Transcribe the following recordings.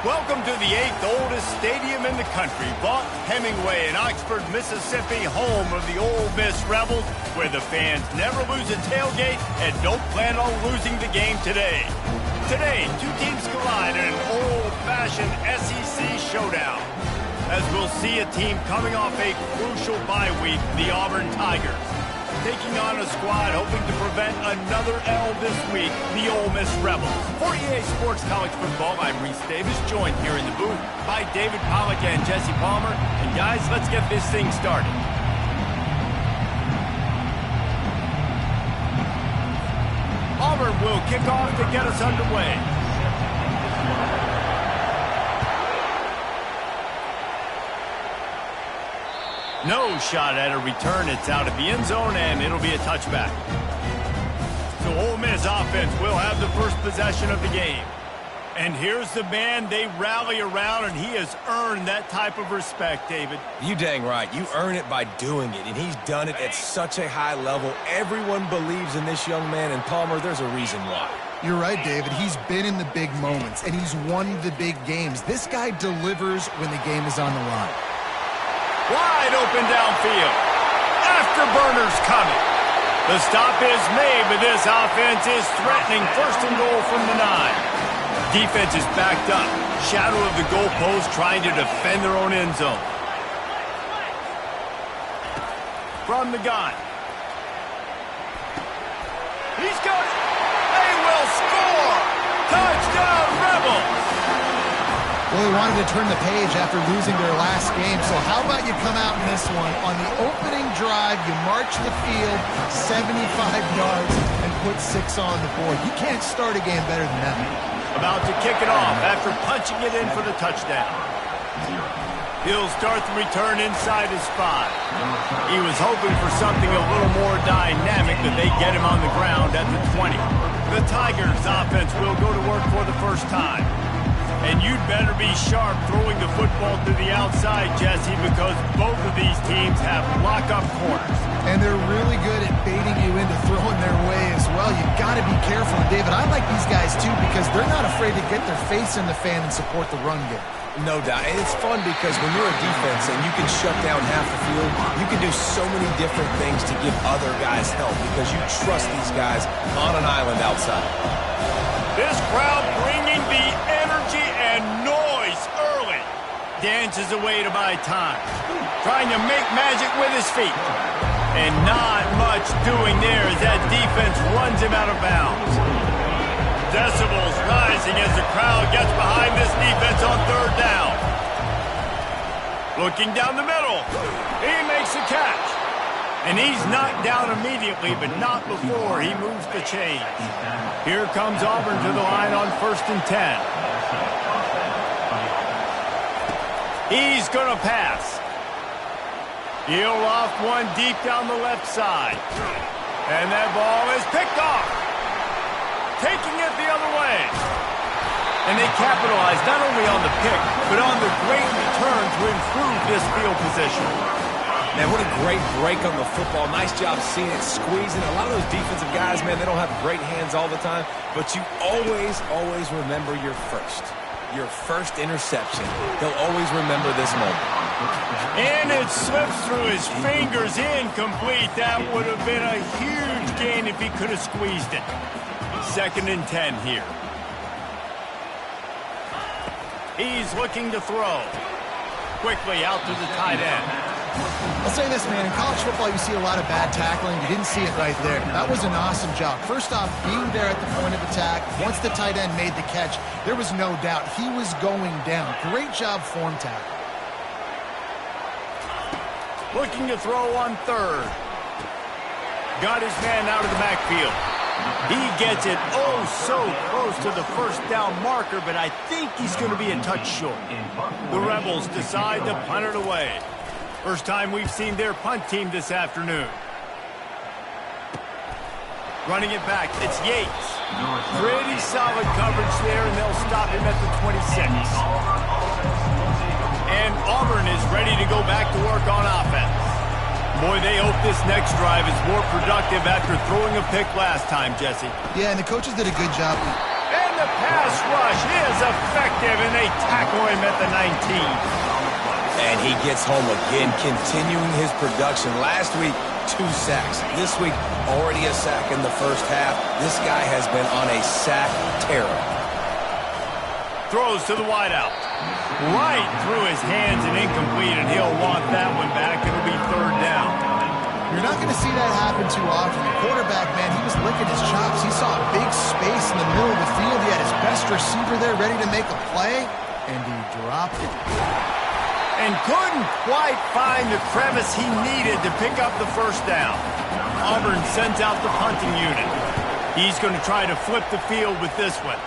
Welcome to the 8th oldest stadium in the country, Vaught Hemingway in Oxford, Mississippi, home of the Ole Miss Rebels, where the fans never lose a tailgate and don't plan on losing the game today. Today, two teams collide in an old-fashioned SEC showdown, as we'll see a team coming off a crucial bye week, the Auburn Tigers, taking on a squad hoping to prevent another L this week, the Ole Miss Rebels. For EA Sports College Football, I'm Reese Davis, joined here in the booth by David Pollack and Jesse Palmer. And guys, let's get this thing started. Auburn will kick off to get us underway. No shot at a return. It's out of the end zone, and it'll be a touchback. So Ole Miss offense will have the first possession of the game. And here's the man they rally around, and he has earned that type of respect, David. You dang right. You earn it by doing it, and he's done it at such a high level. Everyone believes in this young man, and Palmer, there's a reason why. You're right, David. He's been in the big moments, and he's won the big games. This guy delivers when the game is on the line. Wide open downfield. Afterburners coming. The stop is made, but this offense is threatening first and goal from the 9. Defense is backed up. Shadow of the goalpost trying to defend their own end zone. From the gun. He's got it. They will score. Touchdown, Rebels. Well, they wanted to turn the page after losing their last game, so how about you come out in this one? On the opening drive, you march the field 75 yards and put 6 on the board. You can't start a game better than that. About to kick it off after punching it in for the touchdown. He'll start the return inside his 5. He was hoping for something a little more dynamic, but they get him on the ground at the 20. The Tigers offense will go to work for the first time. And you'd better be sharp throwing the football to the outside, Jesse, because both of these teams have lock-up corners. And they're really good at baiting you into throwing their way as well. You've got to be careful. And, David, I like these guys, too, because they're not afraid to get their face in the fan and support the run game. No doubt. And it's fun because when you're a defense and you can shut down half the field, you can do so many different things to give other guys help because you trust these guys on an island outside. This crowd bringing the energy and noise early. Dances away to buy time. Trying to make magic with his feet. And not much doing there as that defense runs him out of bounds. Decibels rising as the crowd gets behind this defense on third down. Looking down the middle. He makes the catch. And he's knocked down immediately, but not before he moves the chains. Here comes Auburn to the line on 1st and 10. He's going to pass. He'll loft one deep down the left side. And that ball is picked off. Taking it the other way. And they capitalize not only on the pick, but on the great return to improve this field position. Man, what a great break on the football. Nice job seeing it squeezing. A lot of those defensive guys, man, they don't have great hands all the time, but you always remember your first interception. They'll always remember this moment. And it slips through his fingers, incomplete. That would have been a huge gain if he could have squeezed it. 2nd and 10 here. He's looking to throw. Quickly out to the tight end. I'll say this, man. In college football, you see a lot of bad tackling. You didn't see it right there. That was an awesome job. First off, being there at the point of attack. Once the tight end made the catch, there was no doubt he was going down. Great job form tackle. Looking to throw on 3rd. Got his man out of the backfield. He gets it so close to the first down marker, but I think he's going to be a touch short. The Rebels decide to punt it away. First time we've seen their punt team this afternoon. Running it back, it's Yates. Pretty solid coverage there, and they'll stop him at the 26. And Auburn is ready to go back to work on offense. Boy, they hope this next drive is more productive after throwing a pick last time, Jesse. Yeah, and the coaches did a good job. And the pass rush is effective, and they tackle him at the 19. And he gets home again, continuing his production. Last week, 2 sacks. This week, already a sack in the first half. This guy has been on a sack terror. Throws to the wideout. Right through his hands and incomplete, and he'll want that one back. It'll be 3rd down. You're not going to see that happen too often. The quarterback, man, he was licking his chops. He saw a big space in the middle of the field. He had his best receiver there ready to make a play, and he dropped it. And couldn't quite find the crevice he needed to pick up the 1st down. Auburn sends out the punting unit. He's going to try to flip the field with this one.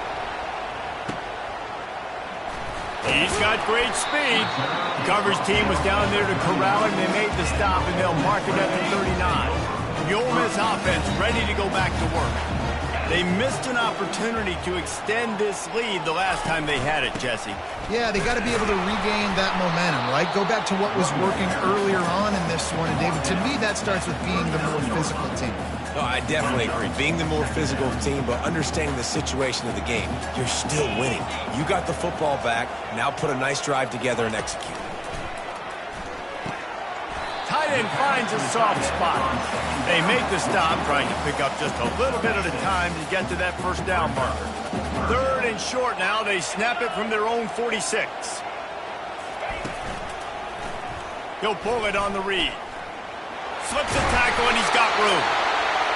He's got great speed. The coverage team was down there to corral him. They made the stop, and they'll mark it at the 39. The Ole Miss offense ready to go back to work. They missed an opportunity to extend this lead the last time they had it, Jesse. Yeah, they got to be able to regain that momentum, right? Go back to what was working earlier on in this one. And, David, to me, that starts with being the more physical team. No, I definitely agree. Being the more physical team, but understanding the situation of the game. You're still winning. You got the football back. Now put a nice drive together and execute. Tight end finds a soft spot. They make the stop, trying to pick up just a little bit at a time to get to that 1st down marker. 3rd and short now. They snap it from their own 46. He'll pull it on the read. Slips a tackle, and he's got room.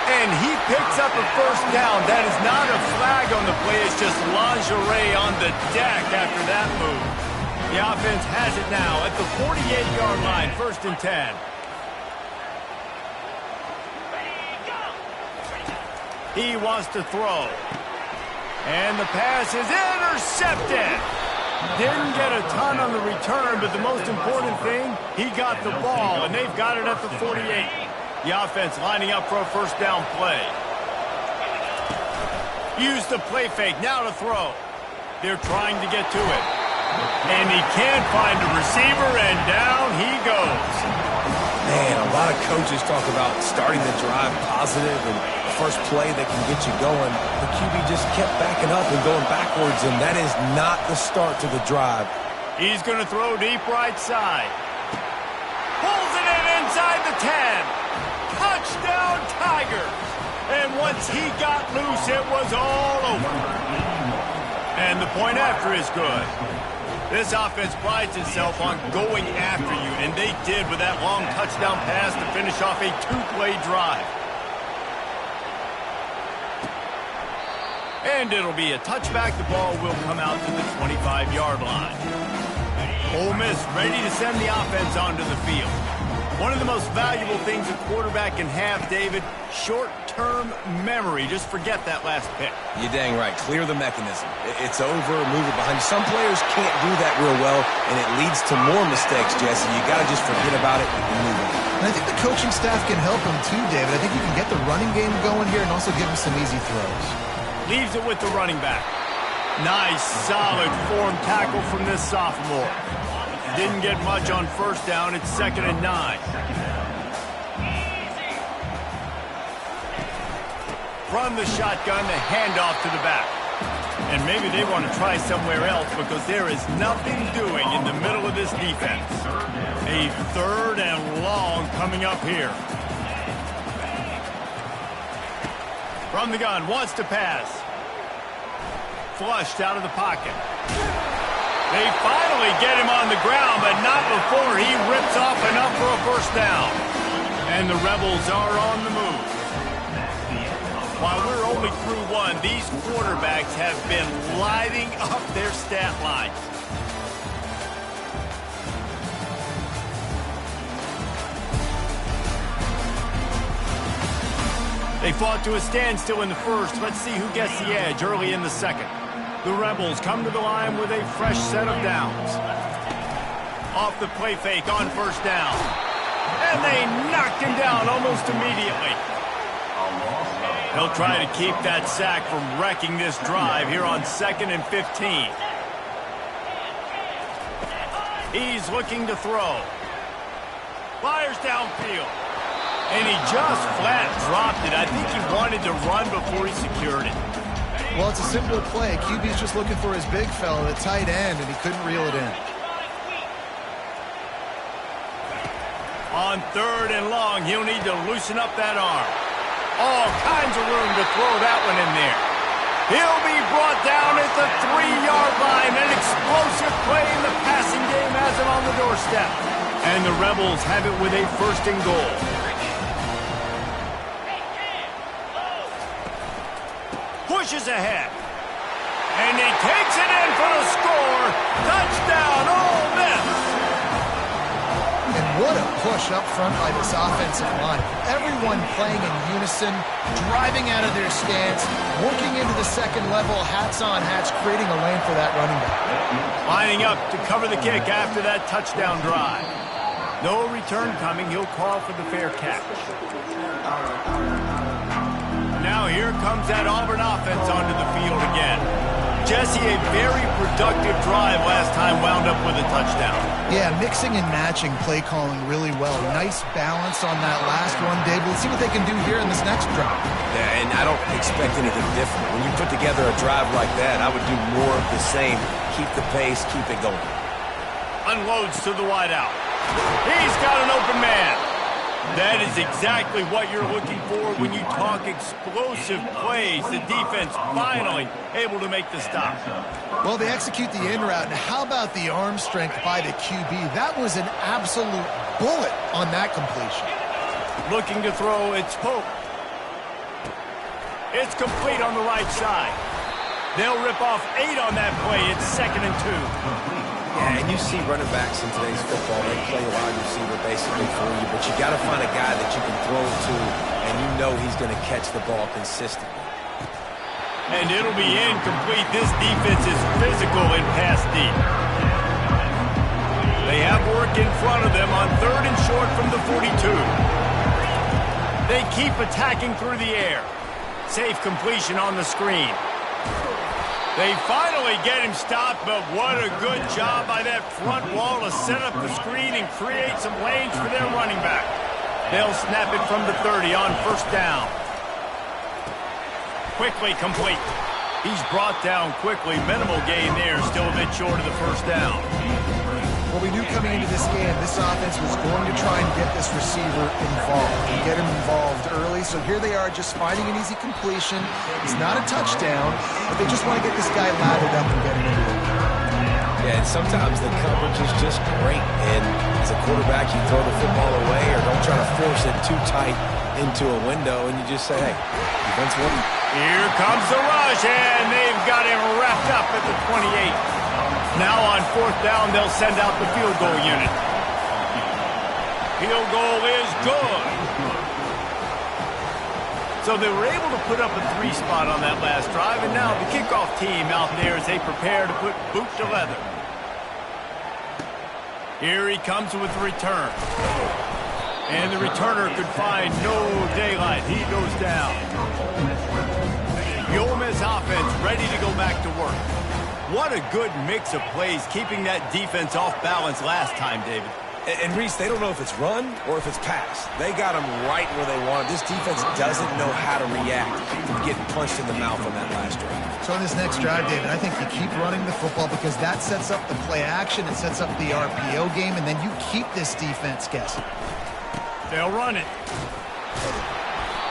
And he picks up a 1st down. That is not a flag on the play. It's just lingerie on the deck after that move. The offense has it now at the 48-yard line, 1st and 10. He wants to throw. And the pass is intercepted. Didn't get a ton on the return, but the most important thing, he got the ball, and they've got it at the 48. The offense lining up for a 1st down play. Use the play fake, now to throw. They're trying to get to it. And he can't find a receiver, and down he goes. Man, a lot of coaches talk about starting the drive positive and the first play that can get you going. The QB just kept backing up and going backwards, and that is not the start to the drive. He's going to throw deep right side. Pulls it in inside the 10. Touchdown, Tigers. And once he got loose, it was all over. And the point after is good. This offense prides itself on going after you, and they did with that long touchdown pass to finish off a 2-play drive. And it'll be a touchback. The ball will come out to the 25-yard line. Ole Miss ready to send the offense onto the field. One of the most valuable things a quarterback can have, David, short-term memory. Just forget that last pick. You're dang right. Clear the mechanism. It's over, move it behind you. Some players can't do that real well, and it leads to more mistakes, Jesse. You got to just forget about it and move on. And I think the coaching staff can help him too, David. I think you can get the running game going here and also give him some easy throws. Leaves it with the running back. Nice, solid form tackle from this sophomore. Didn't get much on 1st down. It's 2nd and 9. From the shotgun, the handoff to the back. And maybe they want to try somewhere else because there is nothing doing in the middle of this defense. A 3rd and long coming up here. From the gun, wants to pass. Flushed out of the pocket. They finally get him on the ground, but not before he rips off enough for a 1st down. And the Rebels are on the move. While we're only through one, these quarterbacks have been lighting up their stat lines. They fought to a standstill in the 1st. Let's see who gets the edge early in the 2nd. The Rebels come to the line with a fresh set of downs. Off the play fake on 1st down. And they knocked him down almost immediately. He'll try to keep that sack from wrecking this drive here on 2nd and 15. He's looking to throw. Fires downfield. And he just flat dropped it. I think he wanted to run before he secured it. Well, it's a simple play. QB's just looking for his big fella, the tight end, and he couldn't reel it in. On 3rd and long, he'll need to loosen up that arm. All kinds of room to throw that one in there. He'll be brought down at the 3-yard line. An explosive play in the passing game has him on the doorstep. And the Rebels have it with a 1st and goal. Pushes ahead. And he takes it in for the score. Touchdown, Ole Miss. And what a push up front by this offensive line. Everyone playing in unison, driving out of their stance, working into the second level, hats on hats, creating a lane for that running back. Lining up to cover the kick after that touchdown drive. No return coming. He'll call for the fair catch. Now here comes that Auburn offense onto the field again. Jesse, a very productive drive last time wound up with a touchdown. Yeah, mixing and matching play calling really well. Nice balance on that last one, Dave. Let's see what they can do here in this next drive. Yeah, and I don't expect anything different. When you put together a drive like that, I would do more of the same. Keep the pace, keep it going. Unloads to the wideout. He's got an open man. That is exactly what you're looking for when you talk explosive plays. The defense finally able to make the stop. Well, they execute the in route. And how about the arm strength by the QB? That was an absolute bullet on that completion. Looking to throw, it's Pope. It's complete on the right side. They'll rip off 8 on that play. It's 2nd and 2. Yeah, and you see running backs in today's football, they play wide receiver basically for you, but you got to find a guy that you can throw it to, and you know he's going to catch the ball consistently. And it'll be incomplete. This defense is physical and pass deep. They have work in front of them on 3rd and short from the 42. They keep attacking through the air. Safe completion on the screen. They finally get him stopped, but what a good job by that front wall to set up the screen and create some lanes for their running back. They'll snap it from the 30 on 1st down. Quickly complete. He's brought down quickly. Minimal gain there, still a bit short of the 1st down. Well, we knew coming into this game, this offense was going to try and get this receiver involved and get him involved early. So here they are just finding an easy completion. It's not a touchdown, but they just want to get this guy lathered up and get him into it. Yeah, and sometimes the coverage is just great. And as a quarterback, you throw the football away or don't try to force it too tight into a window, and you just say, hey, defense won. Here comes the rush, and they've got him wrapped up at the 28. Now on 4th down, they'll send out the field goal unit. Field goal is good. So they were able to put up a 3 spot on that last drive, and now the kickoff team out there as they prepare to put boot to leather. Here he comes with the return. And the returner could find no daylight. He goes down. The Ole Miss offense ready to go back to work. What a good mix of plays, keeping that defense off balance last time, David. And Reese, they don't know if it's run or if it's pass. They got them right where they want. This defense doesn't know how to react to getting punched in the mouth on that last drive. So in this next drive, David, I think you keep running the football because that sets up the play action, it sets up the RPO game, and then you keep this defense guessing. They'll run it.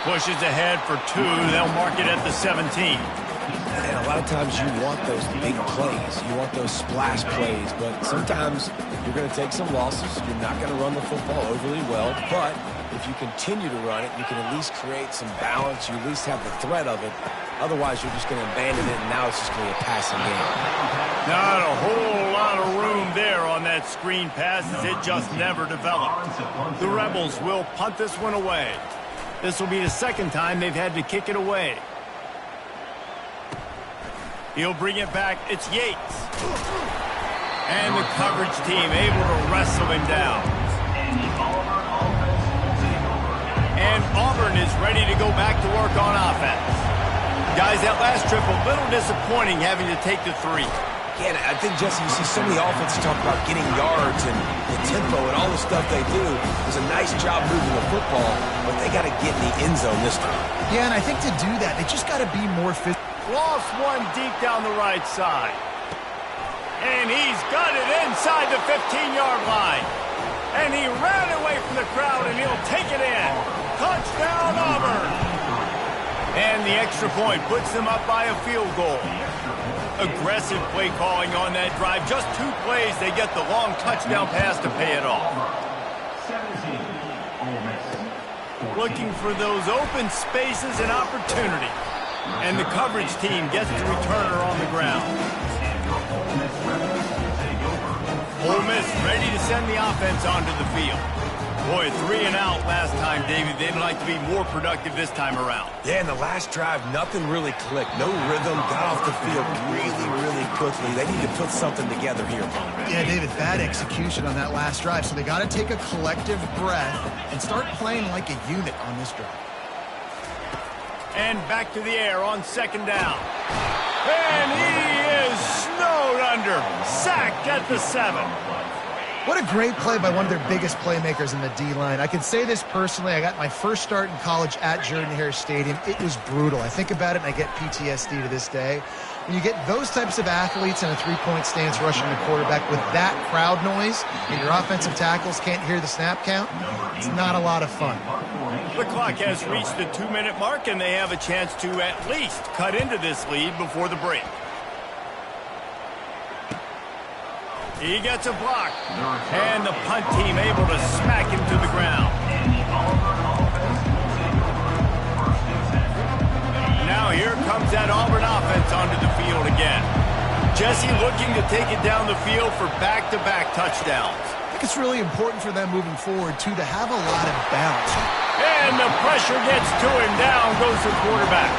Pushes ahead for 2. They'll mark it at the 17. And a lot of times you want those big plays. You want those splash plays. But sometimes you're going to take some losses. You're not going to run the football overly well. But if you continue to run it, you can at least create some balance. You at least have the threat of it. Otherwise, you're just going to abandon it, and now it's just going to be a passing game. Not a whole lot of room there on that screen pass as it just never developed. The Rebels will punt this one away. This will be the 2nd time they've had to kick it away. He'll bring it back. It's Yates. And the coverage team able to wrestle him down. And Auburn is ready to go back to work on offense. Guys, that last trip, a little disappointing having to take the 3. Yeah, and I think, Jesse, you see so many offenses talk about getting yards and the tempo and all the stuff they do. It was a nice job moving the football, but they got to get in the end zone this time. Yeah, and I think to do that, they just got to be more physical. Lost one deep down the right side. And he's got it inside the 15-yard line. And he ran away from the crowd, and he'll take it in. Touchdown, Auburn. And the extra point puts them up by a field goal. Aggressive play calling on that drive. Just 2 plays, they get the long touchdown pass to pay it off. Looking for those open spaces and opportunity. And the coverage team gets the returner on the ground. Ole Miss ready to send the offense onto the field. Boy, 3 and out last time, David. They'd like to be more productive this time around. Yeah, in the last drive, nothing really clicked. No rhythm, got off the field really, really quickly. They need to put something together here. Yeah, David, bad execution on that last drive. So they got to take a collective breath and start playing like a unit on this drive. And back to the air on 2nd down. And he is snowed under. Sacked at the 7. What a great play by one of their biggest playmakers in the D-line. I can say this personally. I got my first start in college at Jordan-Hare Stadium. It was brutal. I think about it, and I get PTSD to this day. When you get those types of athletes in a 3-point stance rushing the quarterback with that crowd noise and your offensive tackles can't hear the snap count, it's not a lot of fun. The clock has reached the 2-minute mark, and they have a chance to at least cut into this lead before the break. He gets a block, and the punt team able to smack him to the ground. Now here comes that Auburn offense onto the field again. Jesse looking to take it down the field for back-to-back touchdowns. I think it's really important for them moving forward, too, to have a lot of bounce. And the pressure gets to him. Down goes the quarterback.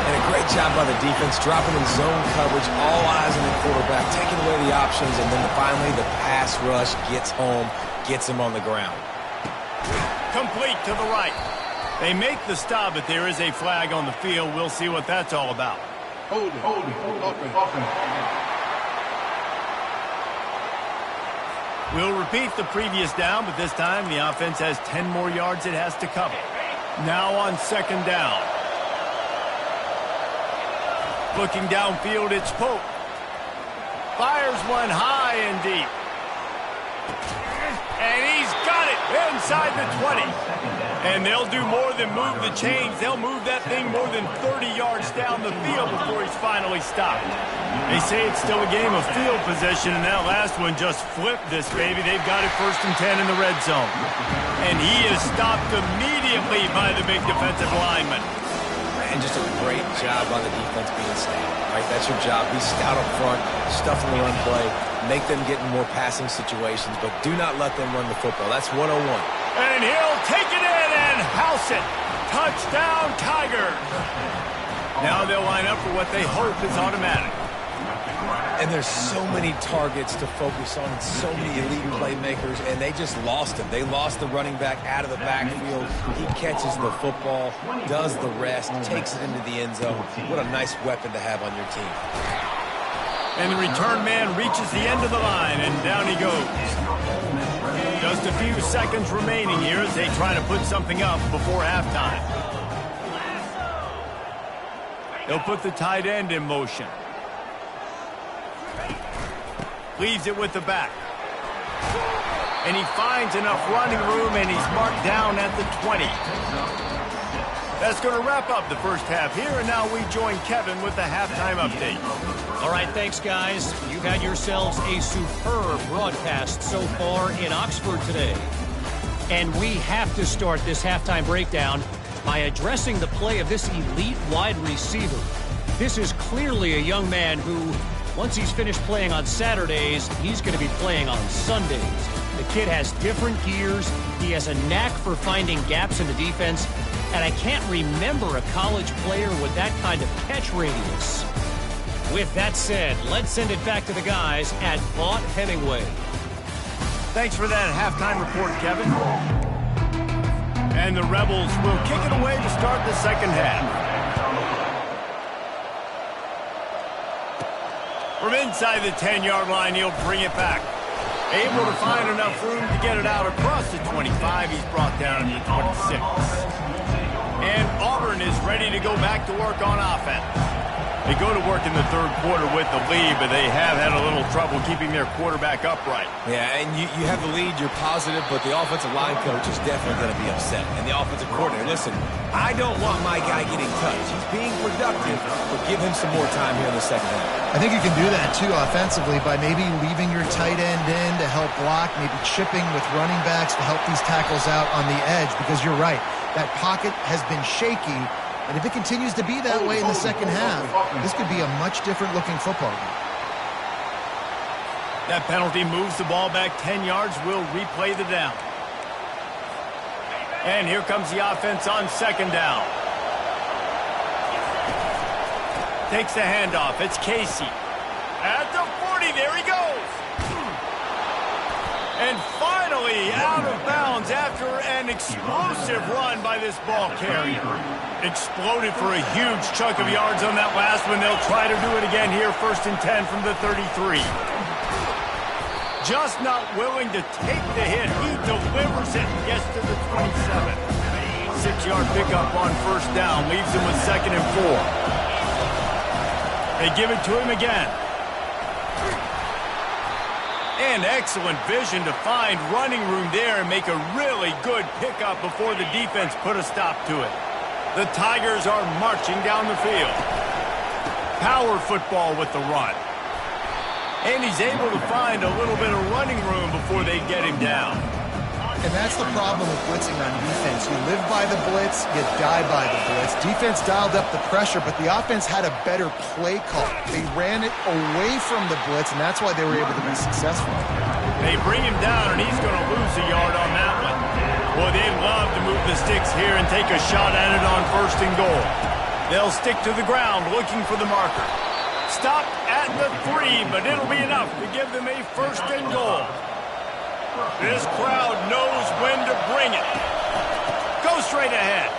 And a great job by the defense, dropping in zone coverage, all eyes on the quarterback, taking away the options, and then finally the pass rush gets home, gets him on the ground. Complete to the right. They make the stop, but there is a flag on the field. We'll see what that's all about. Hold it. We'll repeat the previous down, but this time the offense has 10 more yards it has to cover. Now on 2nd down. Looking downfield, it's Pope. Fires one high and deep. And he's got it inside the 20. And they'll do more than move the chains. They'll move that thing more than 30 yards down the field before he's finally stopped. They say it's still a game of field possession, and that last one just flipped this baby. They've got it 1st and 10 in the red zone. And he is stopped immediately by the big defensive lineman. And just a great job on the defense being stout, right? That's your job. Be stout up front, stuff in the run play, make them get in more passing situations, but do not let them run the football. That's 101. And he'll take it in and house it. Touchdown, Tigers. Now they'll line up for what they hope is automatic. And there's so many targets to focus on, and so many elite playmakers, and they just lost him. They lost the running back out of the backfield. He catches the football, does the rest, takes it into the end zone. What a nice weapon to have on your team. And the return man reaches the end of the line, and down he goes. Just a few seconds remaining here as they try to put something up before halftime. They'll put the tight end in motion. Leaves it with the back. And he finds enough running room, and he's marked down at the 20. That's going to wrap up the first half here, and now we join Kevin with the halftime update. All right, thanks, guys. You've had yourselves a superb broadcast so far in Oxford today. And we have to start this halftime breakdown by addressing the play of this elite wide receiver. This is clearly a young man who, once he's finished playing on Saturdays, he's going to be playing on Sundays. The kid has different gears. He has a knack for finding gaps in the defense. And I can't remember a college player with that kind of catch radius. With that said, let's send it back to the guys at Vaught Hemingway. Thanks for that halftime report, Kevin. And the Rebels will kick it away to start the second half. From Inside the 10-yard line, he'll bring it back. Able to find enough room to get it out across the 25. He's brought down to the 26. And Auburn is ready to go back to work on offense. They go to work in the third quarter with the lead, but they have had a little trouble keeping their quarterback upright. Yeah, and you have the lead, you're positive, but the offensive line coach is definitely going to be upset. And the offensive coordinator, listen, I don't want my guy getting touched. He's being productive, but give him some more time here in the second half. I think you can do that, too, offensively, by maybe leaving your tight end in to help block, maybe chipping with running backs to help these tackles out on the edge, because you're right, that pocket has been shaky. And if it continues to be that way in the second half, this could be a much different-looking football game. That penalty moves the ball back 10 yards. We'll replay the down. And here comes the offense on second down. Takes the handoff. It's Casey. At the 40, there he goes. And finally out of bounds after an explosive run by this ball carrier. Exploded for a huge chunk of yards on that last one. They'll try to do it again here, 1st and 10 from the 33. Just not willing to take the hit. He delivers it and gets to the 27. 6-yard pickup on 1st down. Leaves him with 2nd and 4. They give it to him again. And excellent vision to find running room there and make a really good pickup before the defense put a stop to it. The Tigers are marching down the field. Power football with the run. And he's able to find a little bit of running room before they get him down. And that's the problem with blitzing on defense. You live by the blitz, you die by the blitz. Defense dialed up the pressure, but the offense had a better play call. They ran it away from the blitz, and that's why they were able to be successful. They bring him down, and he's going to lose a yard on that one. Boy, they love to move the sticks here and take a shot at it on 1st and goal. They'll stick to the ground looking for the marker. Stop at the 3, but it'll be enough to give them a 1st and goal. This crowd knows when to bring it. Go straight ahead.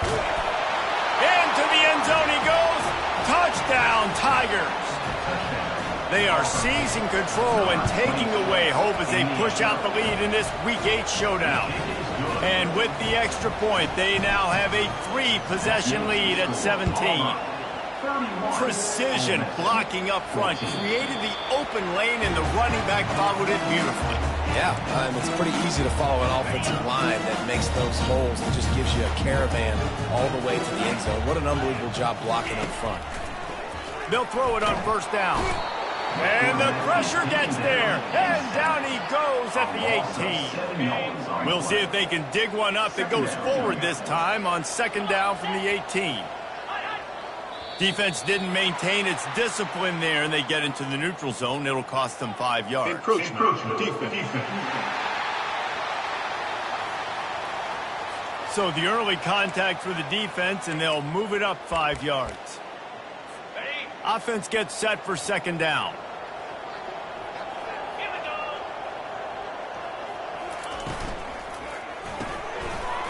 Into the end zone he goes. Touchdown, Tigers. They are seizing control and taking away hope as they push out the lead in this Week 8 showdown. And with the extra point, they now have a 3-possession lead at 17. Precision blocking up front created the open lane, and the running back followed it beautifully. Yeah, it's pretty easy to follow an offensive line that makes those holes and just gives you a caravan all the way to the end zone. What an unbelievable job blocking up front. They'll throw it on 1st down. And the pressure gets there. And down he goes at the 18. We'll see if they can dig one up that goes forward this time on 2nd down from the 18. Defense didn't maintain its discipline there, and they get into the neutral zone. It'll cost them 5 yards. Encroachment. Defense. So the early contact for the defense, and they'll move it up 5 yards. Offense gets set for 2nd down.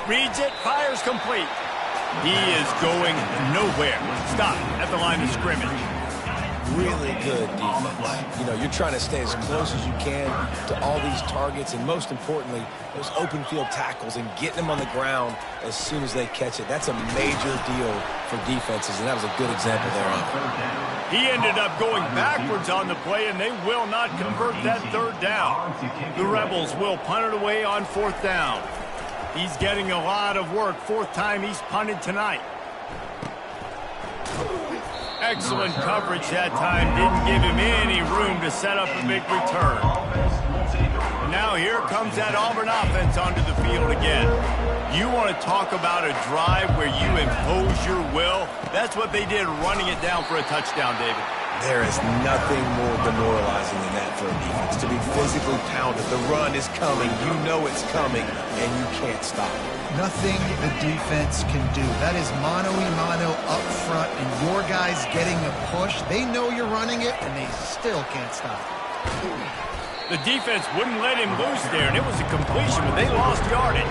Reads it, fires complete. He is going nowhere. Stop at the line of scrimmage. Really good defense. You know, you're trying to stay as close as you can to all these targets, and most importantly, those open field tackles and getting them on the ground as soon as they catch it. That's a major deal for defenses, and that was a good example there. He ended up going backwards on the play, and they will not convert that 3rd down. The Rebels will punt it away on 4th down. He's getting a lot of work. 4th time he's punted tonight. Excellent coverage that time. Didn't give him any room to set up a big return. Now here comes that Auburn offense onto the field again. You want to talk about a drive where you impose your will? That's what they did, running it down for a touchdown, David. There is nothing more demoralizing than that for a defense, to be physically pounded. The run is coming. You know it's coming, and you can't stop it. Nothing the defense can do. That is mano-a-mano up front, and your guys getting a push. They know you're running it, and they still can't stop it. The defense wouldn't let him loose there, and it was a completion, but they lost yardage.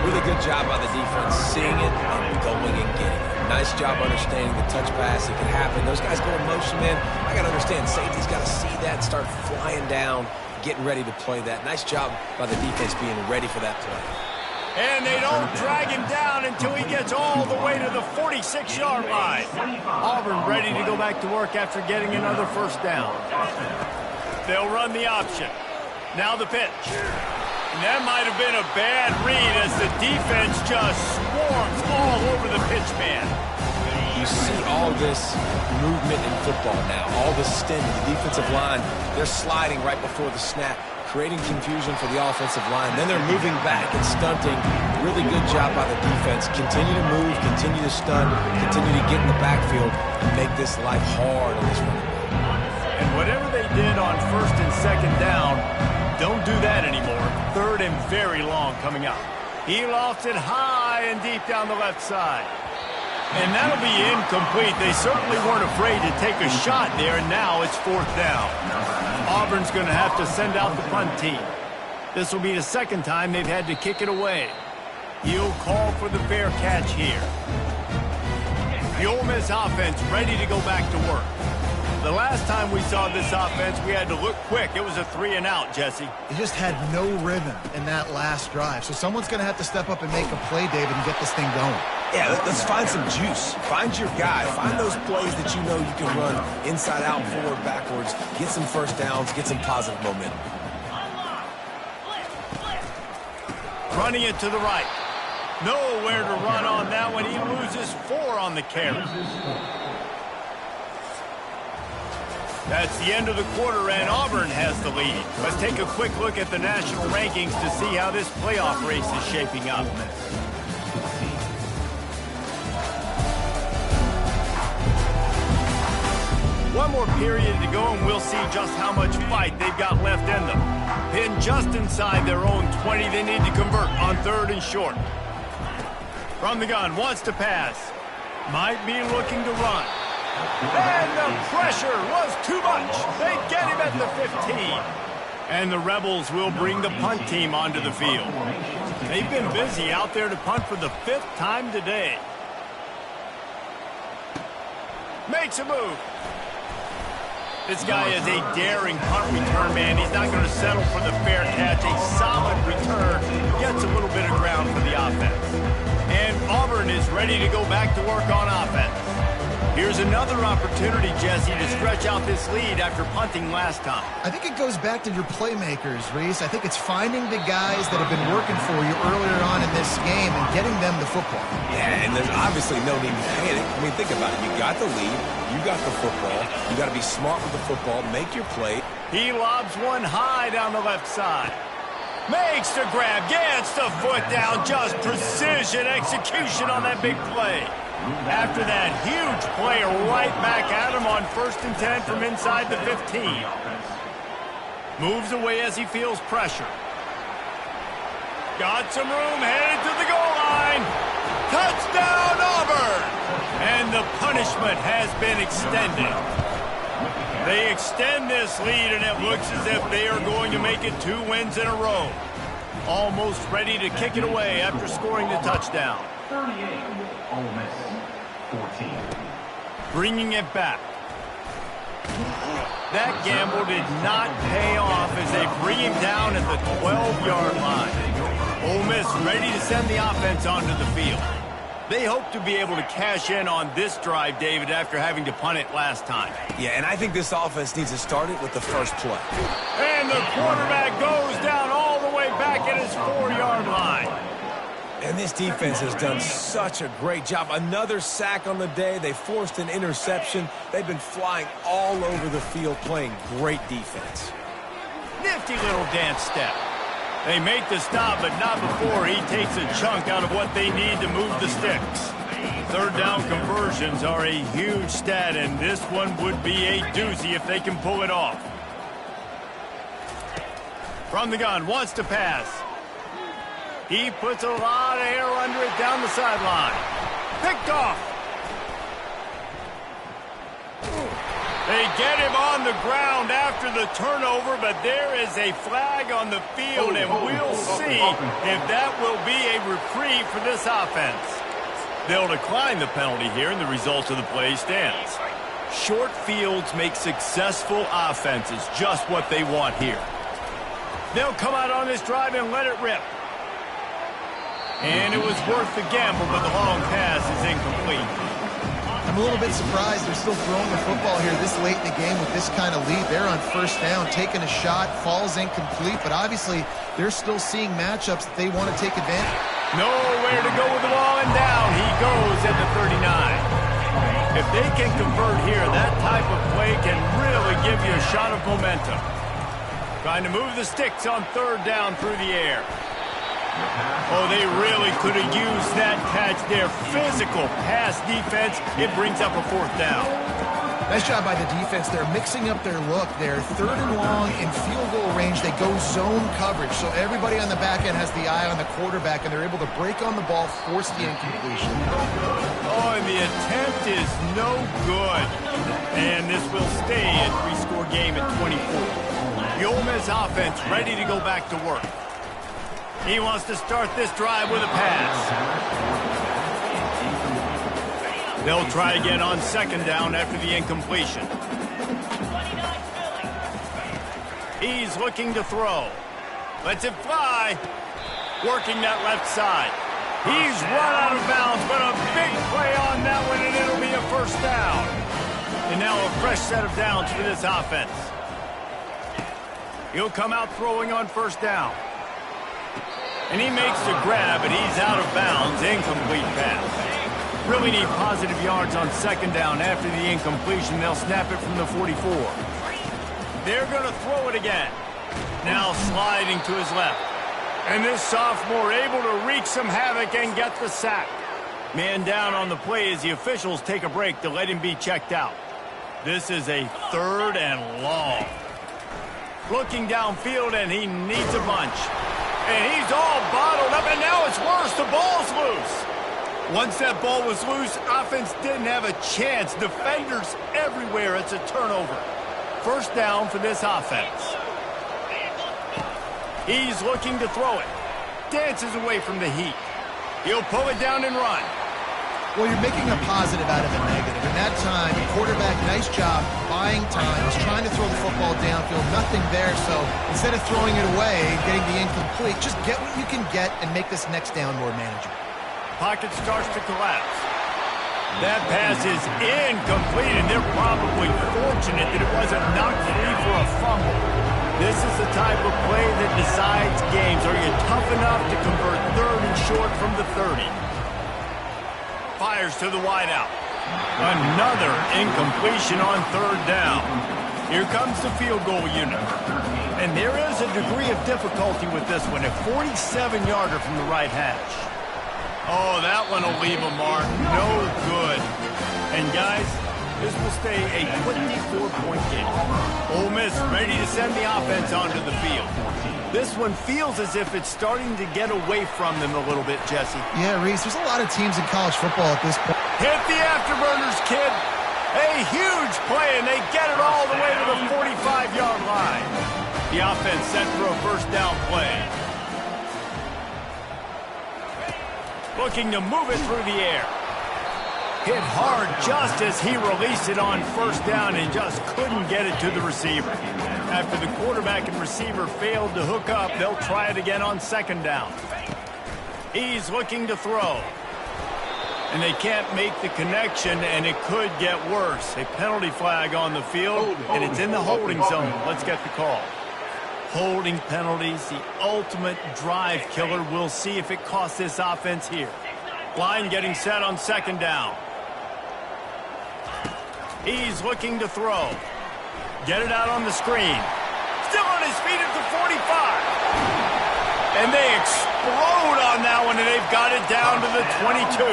Really good job by the defense, seeing it and going and getting it. Nice job understanding the touch pass. It can happen. Those guys go in motion, man. I got to understand, safety's got to see that and start flying down, getting ready to play that. Nice job by the defense being ready for that play. And they don't drag him down until he gets all the way to the 46-yard line. Auburn ready to go back to work after getting another first down. They'll run the option. Now the pitch. And that might have been a bad read as the defense just swarms all over the pitch man. You see all this movement in football now, all the stint of the defensive line. They're sliding right before the snap, creating confusion for the offensive line. Then they're moving back and stunting. Really good job by the defense. Continue to move, continue to stunt, continue to get in the backfield and make this life hard on this running back. And whatever they did on first and second down, don't do that anymore. Third and very long coming up. He lofts it high and deep down the left side. And that'll be incomplete. They certainly weren't afraid to take a shot there, and now it's fourth down. Auburn's going to have to send out the punt team. This will be the second time they've had to kick it away. He'll call for the fair catch here. The Ole Miss offense ready to go back to work. The last time we saw this offense, we had to look quick. It was a 3-and-out, Jesse. They just had no rhythm in that last drive. So someone's going to have to step up and make a play, David, and get this thing going. Yeah, let's find some juice. Find your guy. Find those plays that you know you can run inside out, forward, backwards. Get some first downs. Get some positive momentum. Running it to the right. Nowhere to run on that one. He loses 4 on the carry. That's the end of the quarter, and Auburn has the lead. Let's take a quick look at the national rankings to see how this playoff race is shaping up. One more period to go, and we'll see just how much fight they've got left in them. Pinned just inside their own 20, they need to convert on third and short. From the gun, wants to pass. Might be looking to run. And the pressure was too much. They get him at the 15. And the Rebels will bring the punt team onto the field. They've been busy out there to punt for the 5th time today. Makes a move. This guy is a daring punt return man. He's not going to settle for the fair catch. A solid return. Gets a little bit of ground for the offense. And Auburn is ready to go back to work on offense. Here's another opportunity, Jesse, to stretch out this lead after punting last time. I think it goes back to your playmakers, Reese. I think it's finding the guys that have been working for you earlier on in this game and getting them the football. Yeah, and there's obviously no need to panic. I mean, think about it. You got the lead. You got the football. You got to be smart with the football. Make your play. He lobs one high down the left side. Makes the grab. Gets the foot down. Just precision execution on that big play. After that huge play, right back at him on 1st and 10 from inside the 15. Moves away as he feels pressure. Got some room, headed to the goal line. Touchdown, Auburn! And the punishment has been extended. They extend this lead, and it looks as if they are going to make it 2 wins in a row. Almost ready to kick it away after scoring the touchdown. 38, Ole Miss, 14. Bringing it back. That gamble did not pay off as they bring him down at the 12-yard line. Ole Miss ready to send the offense onto the field. They hope to be able to cash in on this drive, David, after having to punt it last time. Yeah, and I think this offense needs to start it with the first play. And the quarterback goes down all the way back at his 4-yard line. And this defense has done such a great job. Another sack on the day. They forced an interception. They've been flying all over the field playing great defense. Nifty little dance step. They make the stop, but not before he takes a chunk out of what they need to move the sticks. 3rd down conversions are a huge stat, and this one would be a doozy if they can pull it off. From the gun, wants to pass. He puts a lot of air under it down the sideline. Picked off. They get him on the ground after the turnover, but there is a flag on the field, and we'll see if that will be a reprieve for this offense. They'll decline the penalty here, and the result of the play stands. Short fields make successful offenses just what they want here. They'll come out on this drive and let it rip. And it was worth the gamble, but the long pass is incomplete. I'm a little bit surprised they're still throwing the football here this late in the game with this kind of lead. They're on first down, taking a shot, falls incomplete, but obviously they're still seeing matchups that they want to take advantage. Nowhere to go with the ball, and down he goes at the 39. If they can convert here, that type of play can really give you a shot of momentum. Trying to move the sticks on third down through the air. Oh, they really could have used that catch there. Physical pass defense. It brings up a fourth down. Nice job by the defense. They're mixing up their look. They're third and long in field goal range. They go zone coverage. So everybody on the back end has the eye on the quarterback, and they're able to break on the ball, force the incompletion. Oh, and the attempt is no good. And this will stay a three-score game at 24. The Ole Miss offense ready to go back to work. He wants to start this drive with a pass. They'll try again on second down after the incompletion. He's looking to throw. Lets it fly. Working that left side. He's run out of bounds, but a big play on that one, and it'll be a first down. And now a fresh set of downs for this offense. He'll come out throwing on first down. And he makes the grab, but he's out of bounds. Incomplete pass. Really need positive yards on second down after the incompletion. They'll snap it from the 44. They're going to throw it again. Now sliding to his left. And this sophomore able to wreak some havoc and get the sack. Man down on the play as the officials take a break to let him be checked out. This is a third and long. Looking downfield, and he needs a bunch. And he's all bottled up, and now it's worse. The ball's loose. Once that ball was loose, offense didn't have a chance. Defenders everywhere. It's a turnover. First down for this offense. He's looking to throw it. Dances away from the heat. He'll pull it down and run. Well, you're making a positive out of a negative. In that time, the quarterback, nice job, buying time. He's trying to throw the football downfield, nothing there. So instead of throwing it away, getting the incomplete, just get what you can get and make this next down more manageable. Pocket starts to collapse. That pass is incomplete, and they're probably fortunate that it wasn't knocked free for a fumble. This is the type of play that decides games. Are you tough enough to convert third and short from the 30? Fires to the wideout. Another incompletion on third down. Here comes the field goal unit. And there is a degree of difficulty with this one. A 47-yarder from the right hash. Oh, that one will leave a mark. No good. And guys, this will stay a 24-point game. Ole Miss ready to send the offense onto the field. This one feels as if it's starting to get away from them a little bit, Jesse. Yeah, Reese, there's a lot of teams in college football at this point. Hit the afterburners, kid. A huge play, and they get it all the way to the 45-yard line. The offense set for a first down play. Looking to move it through the air. Hit hard just as he released it on first down and just couldn't get it to the receiver. After the quarterback and receiver failed to hook up, they'll try it again on second down. He's looking to throw. And they can't make the connection, and it could get worse. A penalty flag on the field, and it's in the holding zone. Let's get the call. Holding penalties, the ultimate drive killer. We'll see if it costs this offense here. Line getting set on second down. He's looking to throw. Get it out on the screen. Still on his feet at the 45. And they explode on that one, and they've got it down to the 22.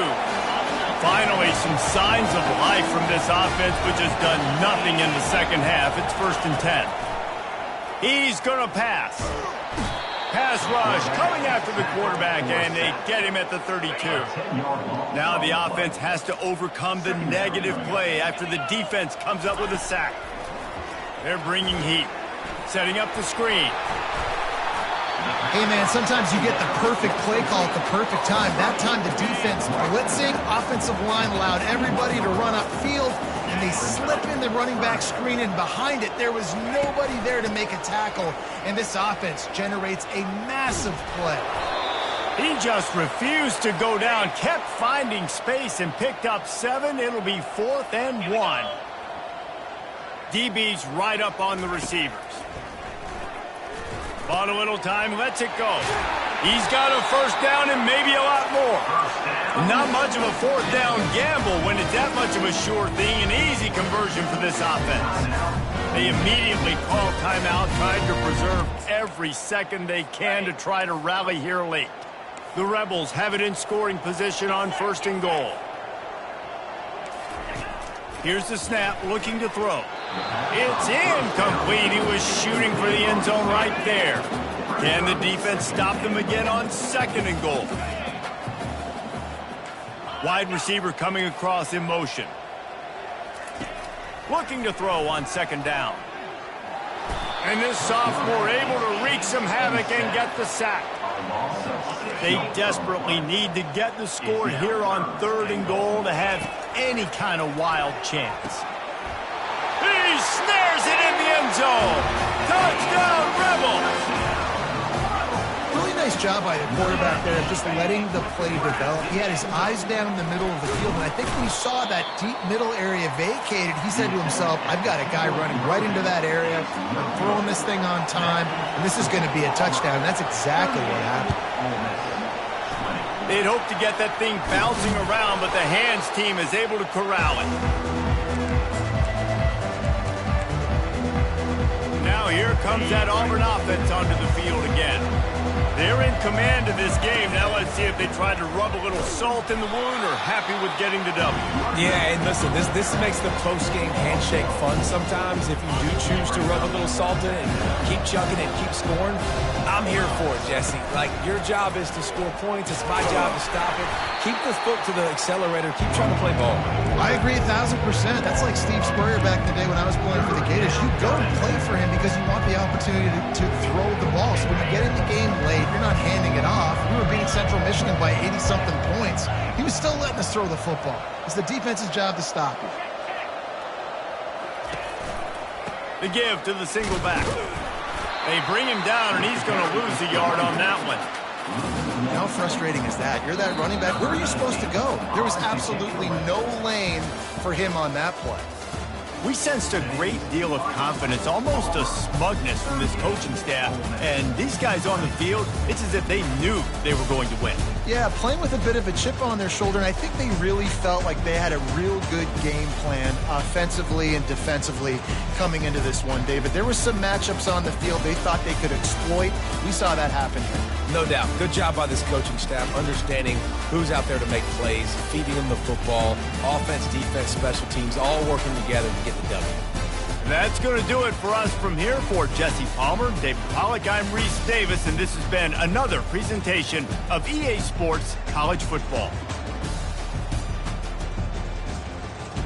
Finally, some signs of life from this offense, which has done nothing in the second half. It's 1st and 10. He's going to pass. Pass rush coming after the quarterback, and they get him at the 32. Now the offense has to overcome the negative play after the defense comes up with a sack. They're bringing heat, setting up the screen. Hey, man, sometimes you get the perfect play call at the perfect time. That time the defense blitzing, offensive line allowed everybody to run upfield, and they slip in the running back screen, and behind it there was nobody there to make a tackle, and this offense generates a massive play. He just refused to go down, kept finding space, and picked up 7. It'll be 4th and 1. DB's right up on the receivers. Bought a little time, lets it go. He's got a first down and maybe a lot more. Not much of a 4th down gamble when it's that much of a sure thing. An easy conversion for this offense. They immediately call timeout, trying to preserve every second they can to try to rally here late. The Rebels have it in scoring position on 1st and goal. Here's the snap, looking to throw. It's incomplete. He was shooting for the end zone right there. Can the defense stop them again on 2nd and goal? Wide receiver coming across in motion. Looking to throw on 2nd down. And this sophomore able to wreak some havoc and get the sack. They desperately need to get the score here on 3rd and goal to have any kind of wild chance. He snares it in the end zone. Touchdown, Rebels! Really nice job by the quarterback there of just letting the play develop. He had his eyes down in the middle of the field, and I think when he saw that deep middle area vacated, he said to himself, I've got a guy running right into that area. I'm throwing this thing on time, and this is going to be a touchdown. And that's exactly what happened. They'd hope to get that thing bouncing around, but the hands team is able to corral it. Now here comes that Auburn offense onto the field again. They're in command of this game. Now let's see if they try to rub a little salt in the wound or happy with getting the W. Yeah, and listen, this makes the post-game handshake fun sometimes. If you do choose to rub a little salt in it and keep chugging and keep scoring, I'm here for it, Jesse. Like, your job is to score points. It's my job to stop it. Keep the foot to the accelerator. Keep trying to play ball. I agree 1,000%. That's like Steve Spurrier back in the day when I was playing for the Gators. You go and play for him because you want the opportunity to throw the ball. So when you get in the game late, you're not handing it off. We were beating Central Michigan by 80-something points. He was still letting us throw the football. It's the defense's job to stop it. The give to the single back. They bring him down, and he's going to lose a yard on that one. How frustrating is that? You're that running back. Where were you supposed to go? There was absolutely no lane for him on that play. We sensed a great deal of confidence, almost a smugness from this coaching staff. And these guys on the field, it's as if they knew they were going to win. Yeah, playing with a bit of a chip on their shoulder, and I think they really felt like they had a real good game plan offensively and defensively coming into this one, David. There were some matchups on the field they thought they could exploit. We saw that happen here. No doubt. Good job by this coaching staff, understanding who's out there to make plays, feeding them the football, offense, defense, special teams, all working together to get the W. That's going to do it for us from here. For Jesse Palmer, David Pollack, I'm Reese Davis, and this has been another presentation of EA Sports College Football.